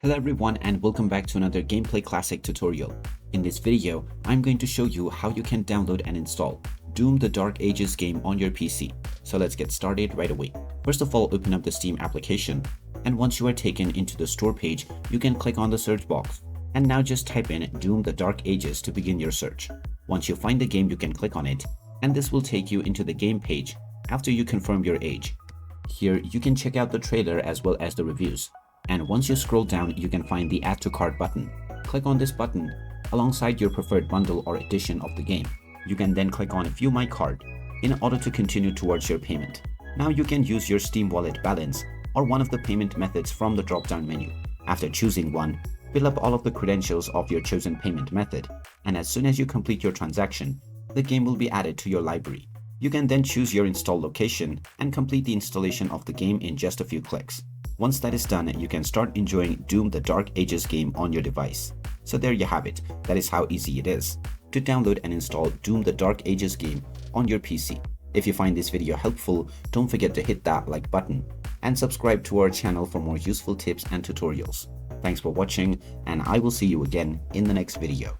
Hello everyone and welcome back to another Gameplay Classic tutorial. In this video, I'm going to show you how you can download and install Doom: The Dark Ages game on your PC. So let's get started right away. First of all, open up the Steam application, and once you are taken into the store page, you can click on the search box. And now just type in Doom: The Dark Ages to begin your search. Once you find the game, you can click on it, and this will take you into the game page after you confirm your age. Here you can check out the trailer as well as the reviews. And once you scroll down, you can find the Add to Cart button. Click on this button alongside your preferred bundle or edition of the game. You can then click on View My Cart in order to continue towards your payment. Now you can use your Steam Wallet balance or one of the payment methods from the drop-down menu. After choosing one, fill up all of the credentials of your chosen payment method, and as soon as you complete your transaction, the game will be added to your library. You can then choose your install location and complete the installation of the game in just a few clicks. Once that is done, you can start enjoying Doom: The Dark Ages game on your device. So there you have it. That is how easy it is to download and install Doom: The Dark Ages game on your PC. If you find this video helpful, don't forget to hit that like button and subscribe to our channel for more useful tips and tutorials. Thanks for watching, and I will see you again in the next video.